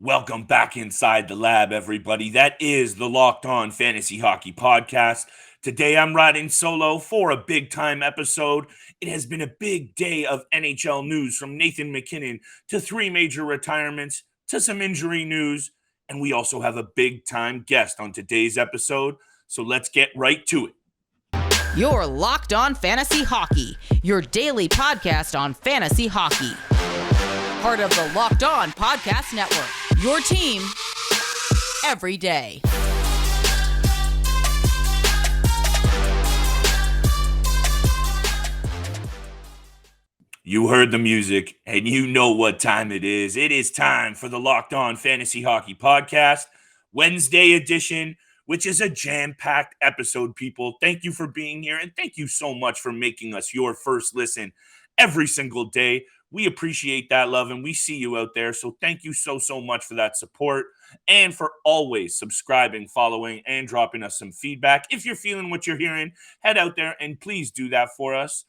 Welcome back inside the lab, everybody. That is the Locked On Fantasy Hockey Podcast. Today I'm riding solo for a big time episode. It has been a big day of NHL news, from Nathan MacKinnon to three major retirements to some injury news. And we also have a big time guest on today's episode. So let's get right to it. You're Locked On Fantasy Hockey, your daily podcast on fantasy hockey. Part of the Locked On Podcast Network, your team every day. You heard the music, and you know what time it is. It is time for the Locked On Fantasy Hockey Podcast, Wednesday edition, which is a jam-packed episode, people. Thank you for being here, and thank you so much for making us your first listen every single day. We appreciate that love, and we see you out there. So thank you so much for that support and for always subscribing, following, and dropping us some feedback. If you're feeling what you're hearing, head out there and please do that for us.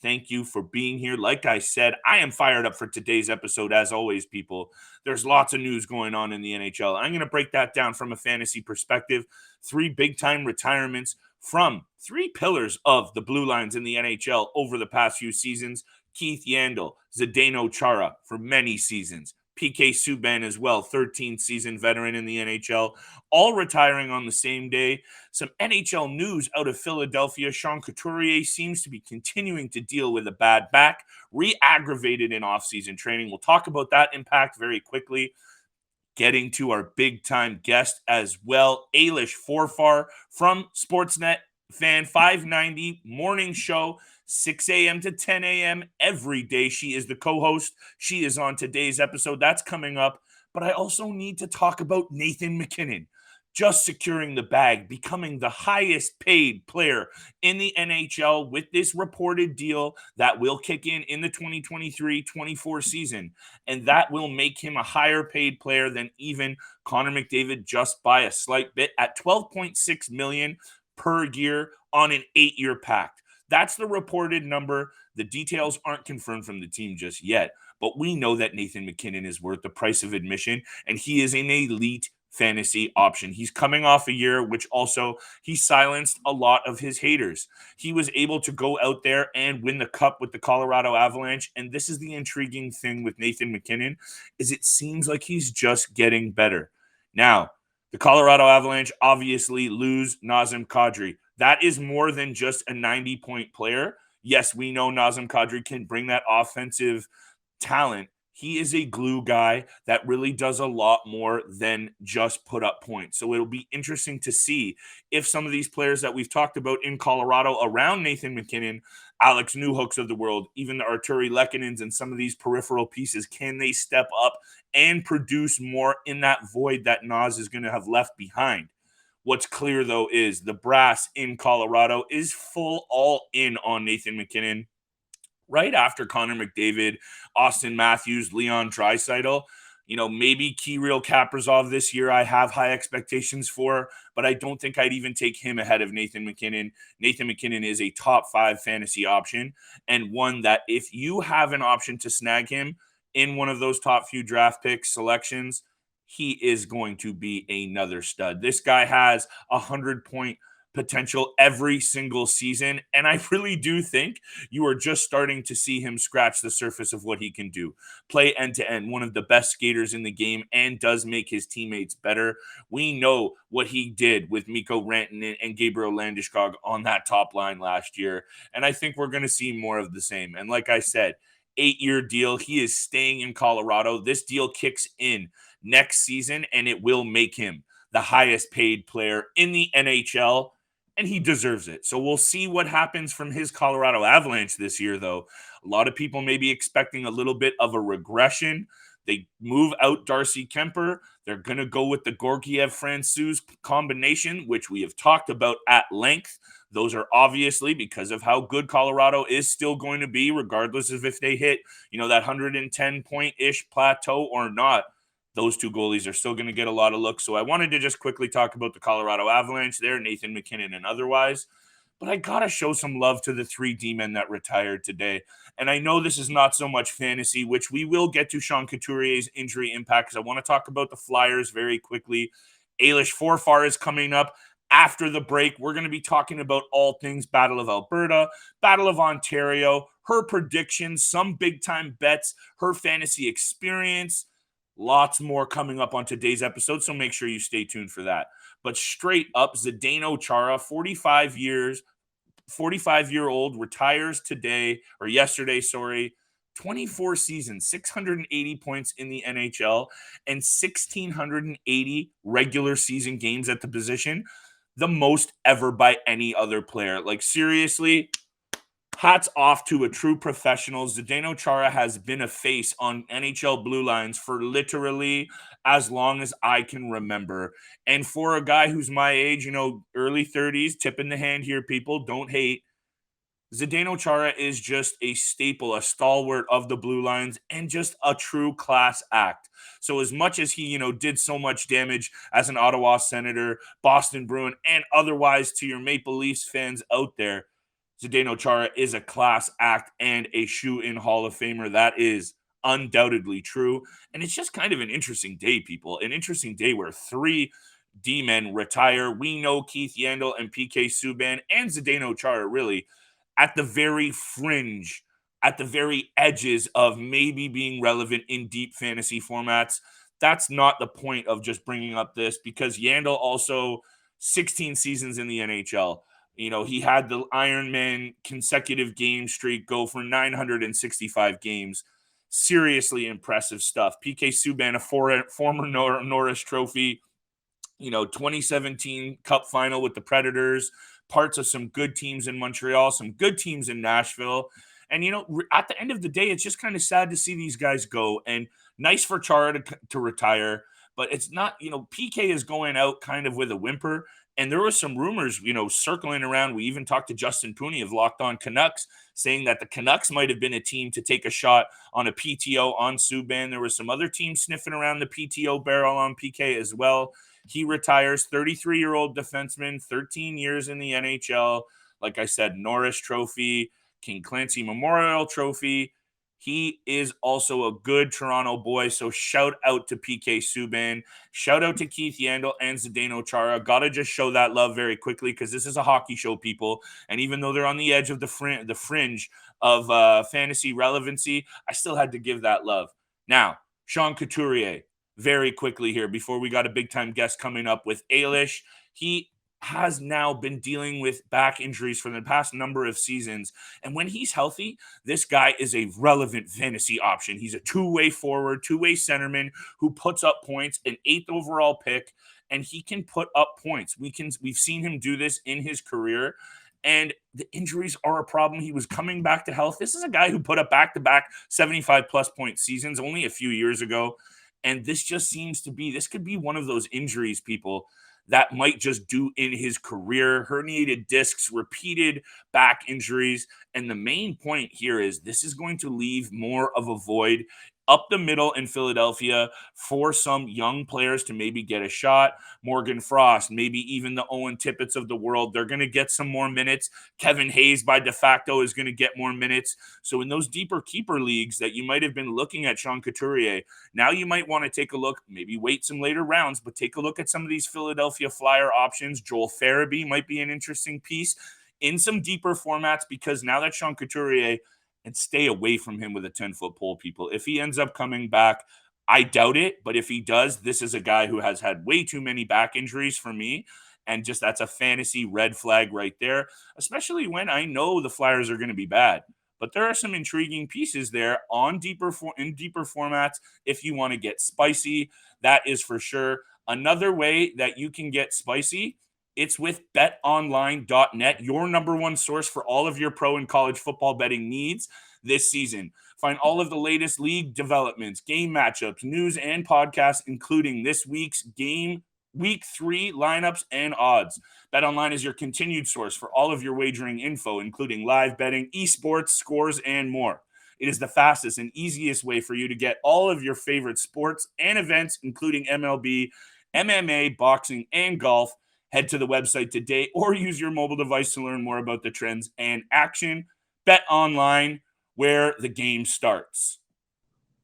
Thank you for being here. Like I said, I am fired up for today's episode, as always, people. There's lots of news going on in the NHL. I'm going to break that down from a fantasy perspective. Three big-time retirements from three pillars of the Blue Lines in the NHL over the past few seasons. Keith Yandle, Zdeno, Chara for many seasons. PK Subban as well, 13th-season veteran in the NHL, all retiring on the same day. Some NHL news out of Philadelphia. Sean Couturier seems to be continuing to deal with a bad back, re-aggravated in off-season training. We'll talk about that impact very quickly. Getting to our big-time guest as well, Ailish Forfar from Sportsnet Fan 590 morning show, 6 a.m. to 10 a.m. every day. She is the co-host. She is on today's episode. That's coming up. But I also need to talk about Nathan MacKinnon just securing the bag, becoming the highest paid player in the NHL with this reported deal that will kick in the 2023-24 season. And that will make him a higher paid player than even Connor McDavid, just by a slight bit, at $12.6 million per year on an 8-year pact. That's the reported number. The details aren't confirmed from the team just yet, but we know that Nathan MacKinnon is worth the price of admission, and he is an elite fantasy option. He's coming off a year which also he silenced a lot of his haters. He was able to go out there and win the cup with the Colorado Avalanche, and this is the intriguing thing with Nathan MacKinnon, is it seems like he's just getting better. Now, the Colorado Avalanche obviously lose Nazem Kadri. That is more than just a 90-point player. Yes, we know Nazem Kadri can bring that offensive talent. He is a glue guy that really does a lot more than just put up points. So it'll be interesting to see if some of these players that we've talked about in Colorado around Nathan MacKinnon, Alex Newhooks of the world, even the Arturi Lekkonens and some of these peripheral pieces, can they step up and produce more in that void that Nas is going to have left behind? What's clear, though, is the brass in Colorado is full all in on Nathan MacKinnon. Right after Connor McDavid, Auston Matthews, Leon Draisaitl, maybe Kirill Kaprizov this year I have high expectations for, but I don't think I'd even take him ahead of Nathan MacKinnon. Nathan MacKinnon is a top 5 fantasy option, and one that if you have an option to snag him in one of those top few draft pick selections, he is going to be another stud. This guy has 100-point potential every single season, and I really do think you are just starting to see him scratch the surface of what he can do. Play end-to-end, one of the best skaters in the game, and does make his teammates better. We know what he did with Mikko Rantanen and Gabriel Landeskog on that top line last year, and I think we're going to see more of the same. And like I said, 8-year deal. He is staying in Colorado. This deal kicks in next season, and it will make him the highest paid player in the NHL, and he deserves it. So we'll see what happens from his Colorado Avalanche this year, though. A lot of people may be expecting a little bit of a regression. They move out Darcy Kemper. They're going to go with the Georgiev-Francouz combination, which we have talked about at length. Those are obviously because of how good Colorado is still going to be, regardless of if they hit, that 110-point-ish plateau or not. Those two goalies are still going to get a lot of looks. So I wanted to just quickly talk about the Colorado Avalanche there, Nathan MacKinnon and otherwise. but I got to show some love to the 3 D-men that retired today. And I know this is not so much fantasy, which we will get to Sean Couturier's injury impact, because I want to talk about the Flyers very quickly. Ailish Forfar is coming up after the break. We're going to be talking about all things Battle of Alberta, Battle of Ontario, her predictions, some big-time bets, her fantasy experience. Lots more coming up on today's episode, so make sure you stay tuned for that. But straight up, Zdeno Chara, 45-year-old, retires today, or yesterday, sorry. 24 seasons, 680 points in the NHL, and 1,680 regular season games at the position. The most ever by any other player. Like, seriously, hats off to a true professional. Zdeno Chara has been a face on NHL blue lines for literally as long as I can remember. And for a guy who's my age, early 30s, tip in the hand here, people, don't hate. Zdeno Chara is just a staple, a stalwart of the blue lines, and just a true class act. So as much as he, did so much damage as an Ottawa Senator, Boston Bruin, and otherwise to your Maple Leafs fans out there, Zdeno Chara is a class act and a shoe-in Hall of Famer. That is undoubtedly true. And it's just kind of an interesting day, people. An interesting day where 3 D-men retire. We know Keith Yandle and PK Subban and Zdeno Chara really at the very fringe, at the very edges of maybe being relevant in deep fantasy formats. That's not the point of just bringing up this, because Yandle also 16 seasons in the NHL. He had the Ironman consecutive game streak go for 965 games. Seriously impressive stuff. PK Subban, a former Norris Trophy, 2017 Cup final with the Predators, parts of some good teams in Montreal, some good teams in Nashville. And, at the end of the day, it's just kind of sad to see these guys go. And nice for Chara to retire. But it's not, PK is going out kind of with a whimper. And there was some rumors, circling around. We even talked to Justin Pooney of Locked On Canucks, saying that the Canucks might have been a team to take a shot on a PTO on Subban. There were some other teams sniffing around the PTO barrel on PK as well. He retires, 33-year-old defenseman, 13 years in the NHL. Like I said, Norris Trophy, King Clancy Memorial Trophy. He is also a good Toronto boy, so shout out to PK Subban. Shout out to Keith Yandle and Zdeno Chara. Gotta just show that love very quickly, because this is a hockey show, people. And even though they're on the edge of the fringe of fantasy relevancy, I still had to give that love. Now, Sean Couturier, very quickly here, before we got a big-time guest coming up with Ailish. He has now been dealing with back injuries for the past number of seasons. And when he's healthy, this guy is a relevant fantasy option. He's a two-way forward, two-way centerman who puts up points, an 8th overall pick, and he can put up points. We've seen him do this in his career, and the injuries are a problem. He was coming back to health. This is a guy who put up back-to-back 75-plus point seasons only a few years ago. And this just seems to be, this could be one of those injuries, people, that might just do in his career. Herniated discs, repeated back injuries. And the main point here is this is going to leave more of a void up the middle in Philadelphia for some young players to maybe get a shot. Morgan Frost, maybe even the Owen Tippett's of the world, they're going to get some more minutes. Kevin Hayes, by de facto, is going to get more minutes. So in those deeper keeper leagues that you might have been looking at Sean Couturier, now you might want to take a look, maybe wait some later rounds, but take a look at some of these Philadelphia Flyer options. Joel Farabee might be an interesting piece in some deeper formats, because now that Sean Couturier, and stay away from him with a 10-foot pole, people. If he ends up coming back, I doubt it. But if he does, this is a guy who has had way too many back injuries for me. And just that's a fantasy red flag right there, especially when I know the Flyers are going to be bad. But there are some intriguing pieces there in deeper formats if you want to get spicy. That is for sure. Another way that you can get spicy, it's with betonline.net, your number one source for all of your pro and college football betting needs this season. Find all of the latest league developments, game matchups, news, and podcasts, including this week's game week 3 lineups and odds. BetOnline is your continued source for all of your wagering info, including live betting, esports, scores, and more. It is the fastest and easiest way for you to get all of your favorite sports and events, including MLB, MMA, boxing, and golf. Head to the website today or use your mobile device to learn more about the trends and action. Bet online, where the game starts.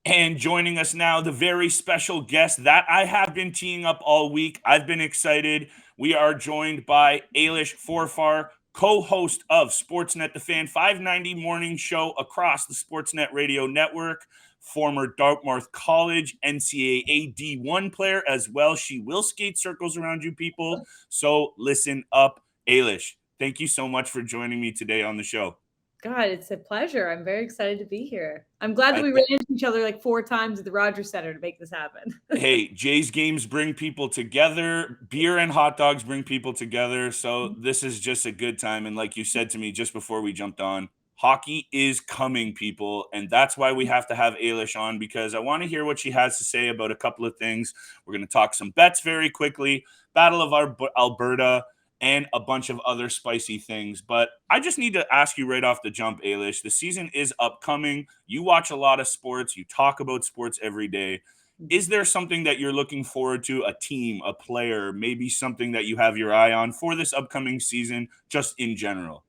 And joining us now, the very special guest that I have been teeing up all week. I've been excited. We are joined by Ailish Forfar, co-host of Sportsnet, the Fan 590 morning show across the Sportsnet radio network, former Dartmouth College NCAA D1 player as well. She will skate circles around you people, so listen up. Ailish, thank you so much for joining me today on the show. God, it's a pleasure. I'm very excited to be here. I'm glad that we ran into each other like 4 times at the Rogers Center to make this happen. Hey, Jays games bring people together. Beer and hot dogs bring people together. So this is just a good time. And like you said to me just before we jumped on, hockey is coming, people. And that's why we have to have Ailish on, because I want to hear what she has to say about a couple of things. We're going to talk some bets very quickly, Battle of Alberta, and a bunch of other spicy things. But I just need to ask you right off the jump, Ailish. The season is upcoming. You watch a lot of sports. You talk about sports every day. Is there something that you're looking forward to, a team, a player, maybe something that you have your eye on for this upcoming season, just in general?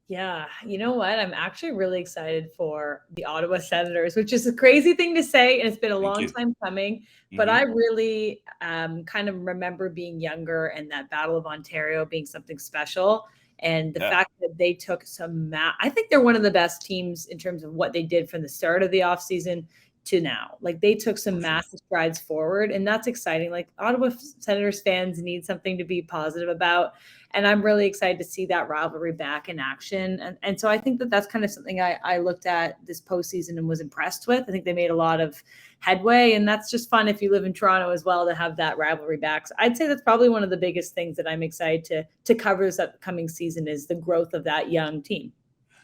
Yeah, you know what? I'm actually really excited for the Ottawa Senators, which is a crazy thing to say, and it's been a long time coming. But I really kind of remember being younger and that Battle of Ontario being something special. And the fact that they took I think they're one of the best teams in terms of what they did from the start of the offseason to now. Like, they took some massive strides forward, and that's exciting. Like, Ottawa Senators fans need something to be positive about. And I'm really excited to see that rivalry back in action. And so I think that that's kind of something I looked at this postseason and was impressed with. I think they made a lot of headway, and that's just fun if you live in Toronto as well to have that rivalry back. So I'd say that's probably one of the biggest things that I'm excited to cover this upcoming season is the growth of that young team.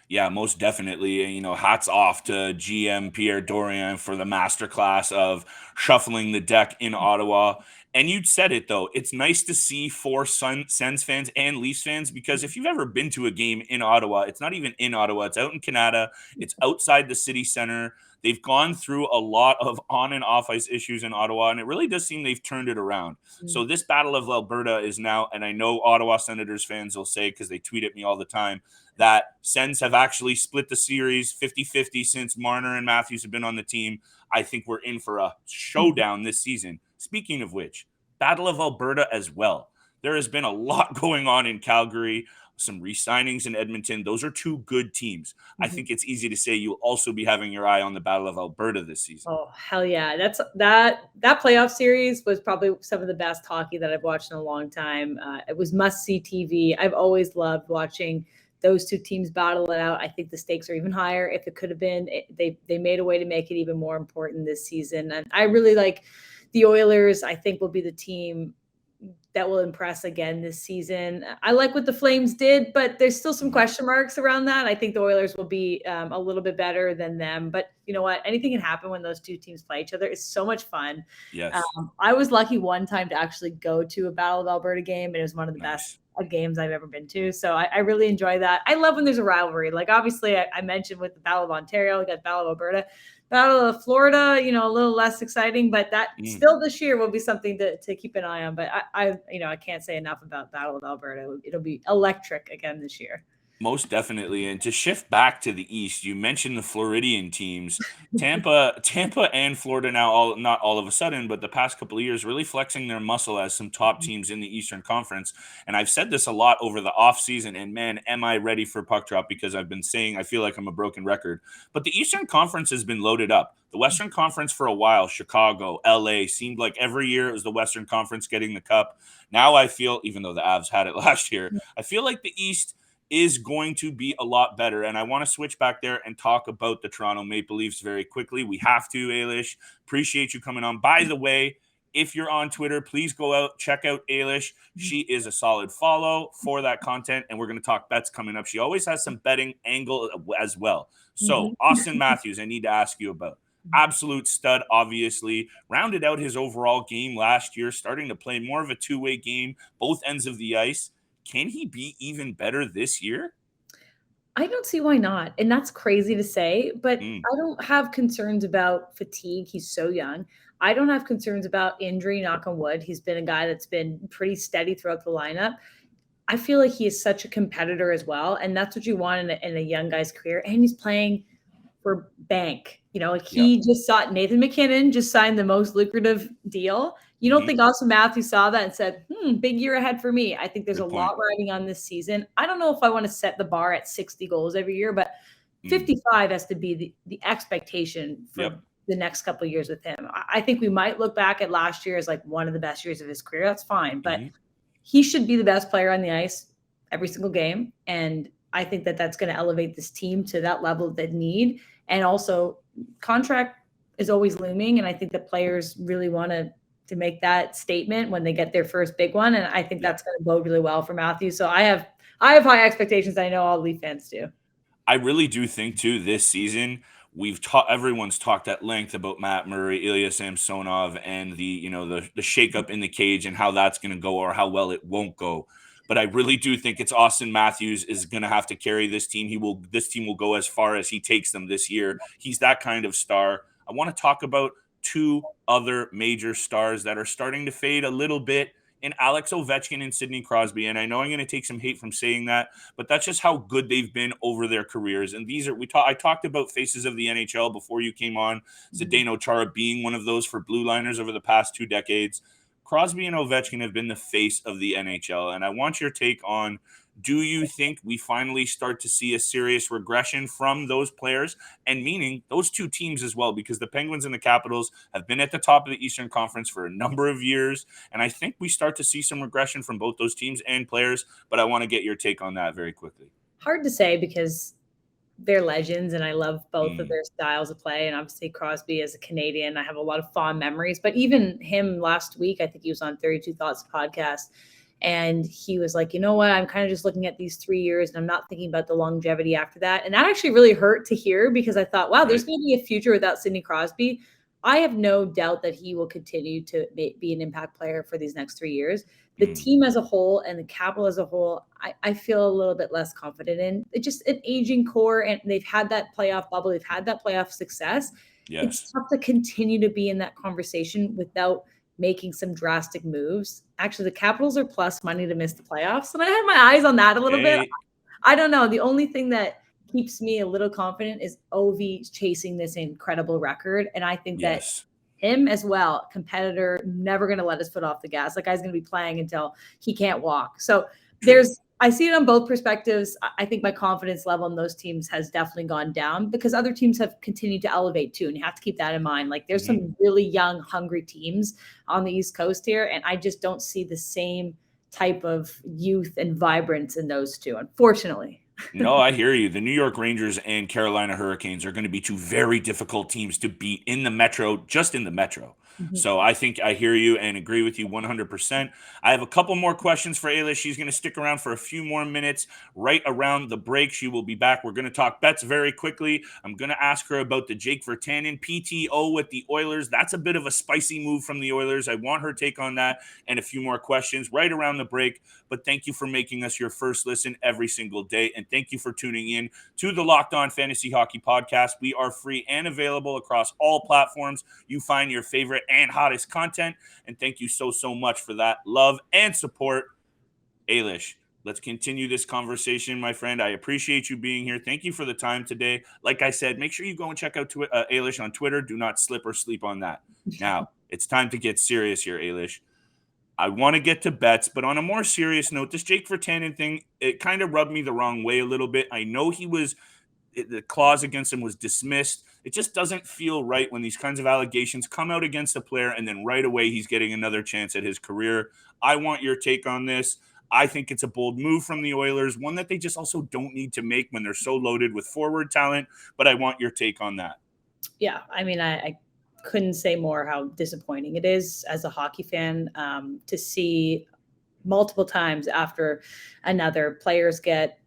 Yeah, most definitely. You know, hats off to GM Pierre Dorian for the masterclass of shuffling the deck in Ottawa. And you said it, though. It's nice to see for Sens fans and Leafs fans, because if you've ever been to a game in Ottawa, it's not even in Ottawa. It's out in Canada. It's outside the city center. They've gone through a lot of on and off ice issues in Ottawa, and it really does seem they've turned it around. So this Battle of Alberta is now, and I know Ottawa Senators fans will say, because they tweet at me all the time, that Sens have actually split the series 50-50 since Marner and Matthews have been on the team. I think we're in for a showdown this season. Speaking of which, Battle of Alberta as well. There has been a lot going on in Calgary, some re-signings in Edmonton. Those are 2 good teams. I think it's easy to say you'll also be having your eye on the Battle of Alberta this season. Oh, hell yeah. That playoff series was probably some of the best hockey that I've watched in a long time. It was must-see TV. I've always loved watching those 2 teams battle it out. I think the stakes are even higher. If it could have been, they made a way to make it even more important this season. And I really like the Oilers. I think will be the team that will impress again this season. I like what the Flames did, but there's still some question marks around that. I think the Oilers will be a little bit better than them. But you know what? Anything can happen when those 2 teams play each other. It's so much fun. Yes. I was lucky one time to actually go to a Battle of Alberta game, and it was one of the best games I've ever been to. So I really enjoy that. I love when there's a rivalry. Like, obviously, I mentioned with the Battle of Ontario, we got Battle of Alberta. Battle of Florida, a little less exciting, but that still this year will be something to keep an eye on. But I can't say enough about Battle of Alberta. It'll be electric again this year. Most definitely. And to shift back to the East, you mentioned the Floridian teams. Tampa and Florida now, not all of a sudden, but the past couple of years, really flexing their muscle as some top teams in the Eastern Conference. And I've said this a lot over the offseason, and man, am I ready for puck drop, because I've been saying I feel like I'm a broken record. But the Eastern Conference has been loaded up. The Western Conference for a while, Chicago, LA, seemed like every year it was the Western Conference getting the cup. Now I feel, even though the Avs had it last year, I feel like the East is going to be a lot better. And I want to switch back there and talk about the Toronto Maple Leafs very quickly. We have to, Ailish. Appreciate you coming on. By the way, if you're on Twitter, please go out, check out Ailish. She is a solid follow for that content, and we're going to talk bets coming up. She always has some betting angle as well. So, Auston Matthews, I need to ask you about. Absolute stud, obviously. Rounded out his overall game last year, starting to play more of a two-way game, both ends of the ice. Can he be even better this year? I don't see why not. And that's crazy to say, but I don't have concerns about fatigue. He's so young. I don't have concerns about injury, knock on wood. He's been a guy that's been pretty steady throughout the lineup. I feel like he is such a competitor as well. And that's what you want in a young guy's career. And he's playing for bank. Like he just saw Nathan MacKinnon just signed the most lucrative deal. You don't think Auston Matthews saw that and said, big year ahead for me? I think there's a lot riding on this season. I don't know if I want to set the bar at 60 goals every year, but 55 has to be the expectation for the next couple of years with him. I think we might look back at last year as like one of the best years of his career. That's fine. But he should be the best player on the ice every single game. And I think that that's going to elevate this team to that level that need. And also contract is always looming. And I think the players really want to make that statement when they get their first big one. And I think that's going to bode really well for Matthews. So I have high expectations. I know all Leaf fans do. I really do think too, this season, everyone's talked at length about Matt Murray, Ilya Samsonov, and the shakeup in the cage and how that's going to go or how well it won't go. But I really do think it's Auston Matthews is going to have to carry this team. This team will go as far as he takes them this year. He's that kind of star. I want to talk about two other major stars that are starting to fade a little bit in Alex Ovechkin and Sidney Crosby. And I know I'm going to take some hate from saying that, but that's just how good they've been over their careers. And I talked about faces of the NHL before you came on, Zdeno, Chara being one of those for blue liners over the past 2 decades. Crosby and Ovechkin have been the face of the NHL. And I want your take on, do you think we finally start to see a serious regression from those players, and meaning those two teams as well? Because the Penguins and the Capitals have been at the top of the Eastern Conference for a number of years. And I think we start to see some regression from both those teams and players. But I want to get your take on that very quickly. Hard to say because they're legends and I love both of their styles of play. And obviously Crosby as a Canadian, I have a lot of fond memories, but even him last week, I think he was on 32 Thoughts podcast and he was like, you know what, I'm kind of just looking at these 3 years and I'm not thinking about the longevity after that. And that actually really hurt to hear because I thought, wow, there's going to be a future without Sidney Crosby. I have no doubt that he will continue to be an impact player for these next 3 years. The team as a whole and the Capital as a whole, I feel a little bit less confident in. It's just an aging core, and they've had that playoff bubble. They've had that playoff success. Yes. It's tough to continue to be in that conversation without making some drastic moves. Actually, the Capitals are plus money to miss the playoffs, and I had my eyes on that a little bit. I don't know. The only thing that keeps me a little confident is Ovi chasing this incredible record, and I think that him as well, competitor, never going to let his foot off the gas. That guy's going to be playing until he can't walk. So I see it on both perspectives. I think my confidence level in those teams has definitely gone down because other teams have continued to elevate too. And you have to keep that in mind. Like there's some really young, hungry teams on the East Coast here. And I just don't see the same type of youth and vibrance in those two, unfortunately. No, I hear you. The New York Rangers and Carolina Hurricanes are going to be two very difficult teams to beat in the Metro, just in the Metro. So I think I hear you and agree with you 100%. I have a couple more questions for Ailish. She's going to stick around for a few more minutes right around the break. She will be back. We're going to talk bets very quickly. I'm going to ask her about the Jake Virtanen PTO with the Oilers. That's a bit of a spicy move from the Oilers. I want her take on that and a few more questions right around the break. But thank you for making us your first listen every single day. And thank you for tuning in to the Locked On Fantasy Hockey Podcast. We are free and available across all platforms. You find your favorite and hottest content. And thank you so much for that love and support. Ailish, let's continue this conversation, my friend. I appreciate you being here. Thank you for the time today. Like I said, make sure you go and check out Ailish on Twitter. Do not slip or sleep on that. Now, it's time to get serious here, Ailish. I want to get to bets, but on a more serious note, this Jake Virtanen thing, it kind of rubbed me the wrong way a little bit. I know the clause against him was dismissed. It just doesn't feel right when these kinds of allegations come out against a player and then right away he's getting another chance at his career. I want your take on this. I think it's a bold move from the Oilers, one that they just also don't need to make when they're so loaded with forward talent, but I want your take on that. Yeah, I mean, I couldn't say more how disappointing it is as a hockey fan to see multiple times after another players get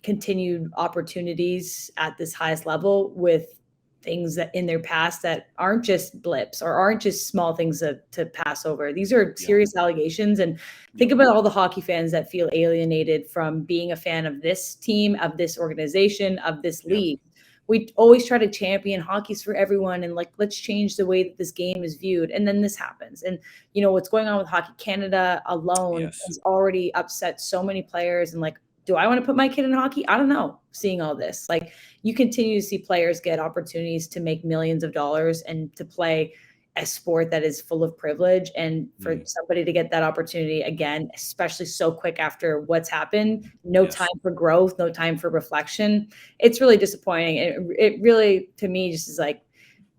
continued opportunities at this highest level with things that in their past that aren't just blips or aren't just small things to pass over. These are serious allegations. And think about all the hockey fans that feel alienated from being a fan of this team, of this organization, of this league, we always try to champion hockey's for everyone and like, let's change the way that this game is viewed. And then this happens. And, you know, what's going on with Hockey Canada alone has already upset so many players. And like, do I want to put my kid in hockey? I don't know. Seeing all this, like, you continue to see players get opportunities to make millions of dollars and to play a sport that is full of privilege. And for somebody to get that opportunity again, especially so quick after what's happened, no time for growth, no time for reflection. It's really disappointing. It really, to me, just is like,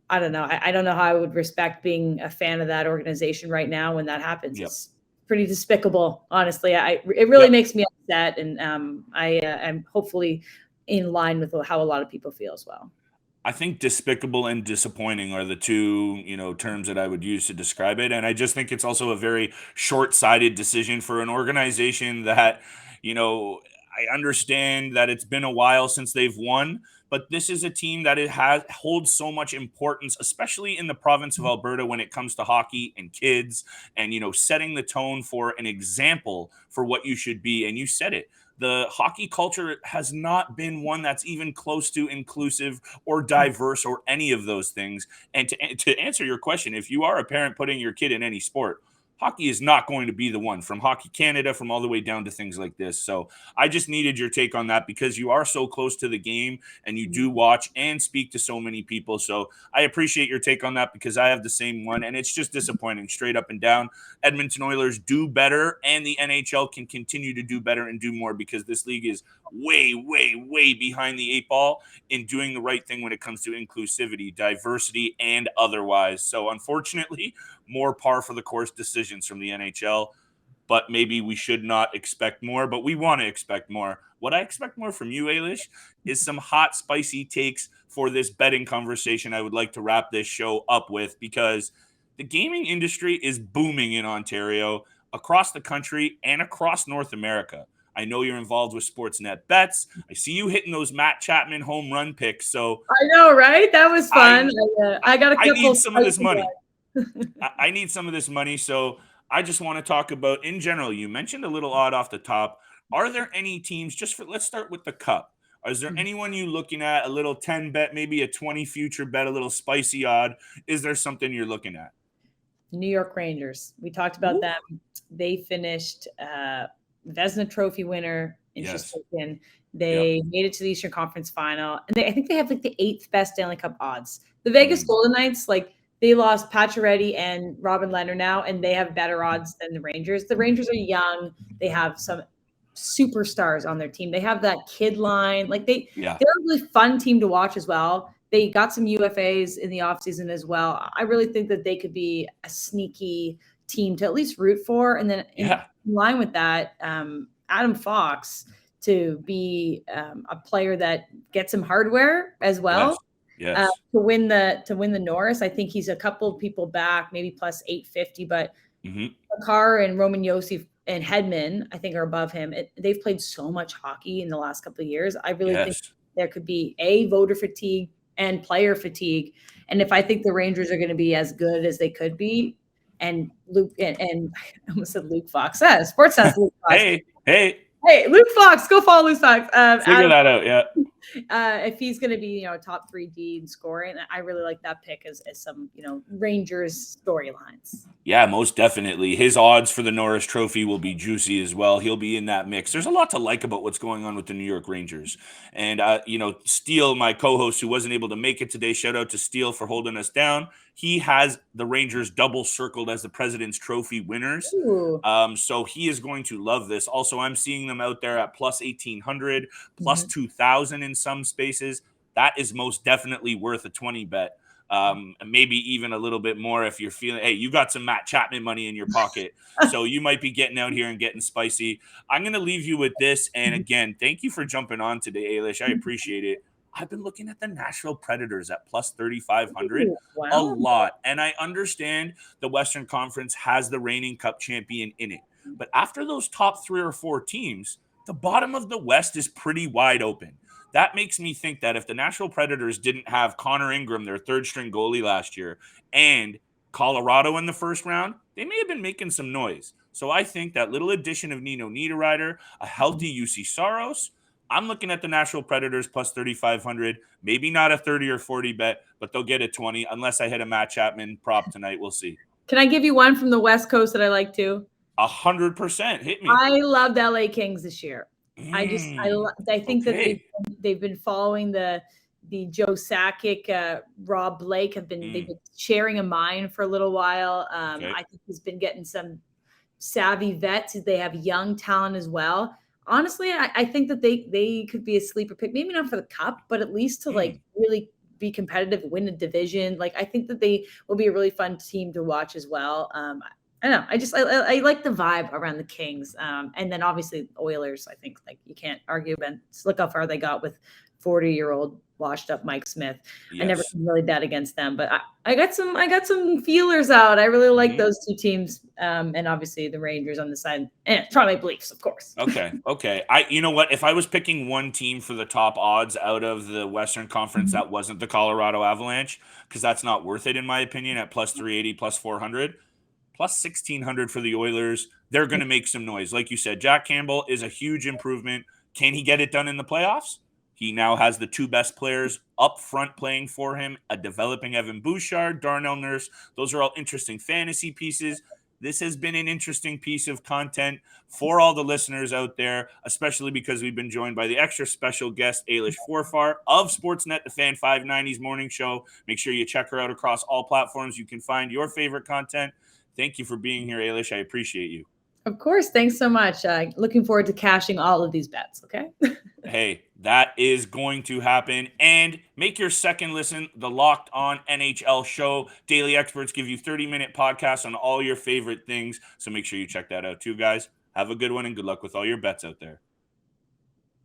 I don't know. I don't know how I would respect being a fan of that organization right now when that happens. It's pretty despicable, honestly. It really makes me upset, and I am hopefully in line with how a lot of people feel as well. I think despicable and disappointing are the two, you know, terms that I would use to describe it. And I just think it's also a very short-sighted decision for an organization that, you know, I understand that it's been a while since they've won, but this is a team that holds so much importance, especially in the province of Alberta when it comes to hockey and kids and, you know, setting the tone for an example for what you should be. And you said it. The hockey culture has not been one that's even close to inclusive or diverse or any of those things. And to answer your question, if you are a parent putting your kid in any sport, hockey is not going to be the one, from Hockey Canada, from all the way down to things like this. So I just needed your take on that because you are so close to the game and you do watch and speak to so many people. So I appreciate your take on that because I have the same one, and it's just disappointing straight up and down. Edmonton Oilers do better, and the NHL can continue to do better and do more because this league is way, way, way behind the eight ball in doing the right thing when it comes to inclusivity, diversity, and otherwise. So unfortunately, more par for the course decisions from the NHL, but maybe we should not expect more, but we want to expect more. What I expect more from you, Ailish, is some hot, spicy takes for this betting conversation I would like to wrap this show up with, because the gaming industry is booming in Ontario, across the country, and across North America. I know you're involved with Sportsnet bets. I see you hitting those Matt Chapman home run picks. So I know, right? That was fun. I got a couple. I need some of this money. I need some of this money. So I just want to talk about, in general, you mentioned a little odd off the top. Are there any teams, let's start with the Cup. Is there anyone you looking at, a little 10 bet, maybe a 20 future bet, a little spicy odd? Is there something you're looking at? New York Rangers. We talked about them. They finished Vezina Trophy winner in Shesterkin. They made it to the Eastern Conference Final. And I think they have like the 8th best Stanley Cup odds. The Vegas Golden Knights, like, they lost Pacioretty and Robin Lehner now, and they have better odds than the Rangers. The Rangers are young. They have some superstars on their team. They have that kid line. Like, they're a really fun team to watch as well. They got some UFAs in the offseason as well. I really think that they could be a sneaky team to at least root for. And then in line with that, Adam Fox to be a player that gets some hardware as well. Yes. To win the Norris. I think he's a couple of people back, maybe plus 850, but Makar and Roman Yossi and Hedman, I think, are above him. They've played so much hockey in the last couple of years. I really think there could be voter fatigue and player fatigue. And if I think the Rangers are going to be as good as they could be, and Luke and I almost said Luke Fox. Sports has Luke Fox. Hey, Luke Fox, go follow Luke Fox. Figure that out, if he's going to be, top 3D in scoring, I really like that pick as some, Rangers storylines. Yeah, most definitely. His odds for the Norris Trophy will be juicy as well. He'll be in that mix. There's a lot to like about what's going on with the New York Rangers. And, Steele, my co-host who wasn't able to make it today, shout out to Steele for holding us down. He has the Rangers double circled as the President's Trophy winners. So he is going to love this. Also, I'm seeing them out there at plus 1,800, plus 2,000 in some spaces. That is most definitely worth a 20 bet. Maybe even a little bit more if you're feeling, hey, you got some Matt Chapman money in your pocket. So you might be getting out here and getting spicy. I'm going to leave you with this. And again, thank you for jumping on today, Ailish. I appreciate it. I've been looking at the Nashville Predators at plus 3,500 a lot. And I understand the Western Conference has the reigning Cup champion in it. But after those top 3 or 4 teams, the bottom of the West is pretty wide open. That makes me think that if the Nashville Predators didn't have Connor Ingram, their third-string goalie last year, and Colorado in the first round, they may have been making some noise. So I think that little addition of Nino Niederreiter, a healthy UC Saros, I'm looking at the Nashville Predators plus 3,500. Maybe not a 30 or 40 bet, but they'll get a 20 unless I hit a Matt Chapman prop tonight. We'll see. Can I give you one from the West Coast that I like too? 100%. Hit me. I love the LA Kings this year. I think that they've been following the Joe Sakic, Rob Blake they've been sharing a mind for a little while. I think he's been getting some savvy vets. They have young talent as well. Honestly, I think that they could be a sleeper pick, maybe not for the cup, but at least to like really be competitive, win a division. Like I think that they will be a really fun team to watch as well. I don't know. I like the vibe around the Kings. And then obviously Oilers, I think like you can't argue against. Look how far they got with 40-year-old washed up Mike Smith. Yes. I never really bet against them, but I got some feelers out. I really like those two teams. And obviously the Rangers on the side and Toronto Maple Leafs, of course. Okay. You know what? If I was picking one team for the top odds out of the Western Conference, that wasn't the Colorado Avalanche, because that's not worth it in my opinion at plus 380, plus 400. Plus 1,600 for the Oilers. They're going to make some noise. Like you said, Jack Campbell is a huge improvement. Can he get it done in the playoffs? He now has the two best players up front playing for him, a developing Evan Bouchard, Darnell Nurse. Those are all interesting fantasy pieces. This has been an interesting piece of content for all the listeners out there, especially because we've been joined by the extra special guest, Ailish Forfar of Sportsnet, the Fan 590's morning show. Make sure you check her out across all platforms. You can find your favorite content. Thank you for being here, Ailish. I appreciate you. Of course. Thanks so much. Looking forward to cashing all of these bets. Okay. Hey, that is going to happen. And make your second listen, the Locked On NHL show. Daily experts give you 30-minute podcasts on all your favorite things. So make sure you check that out too, guys. Have a good one and good luck with all your bets out there.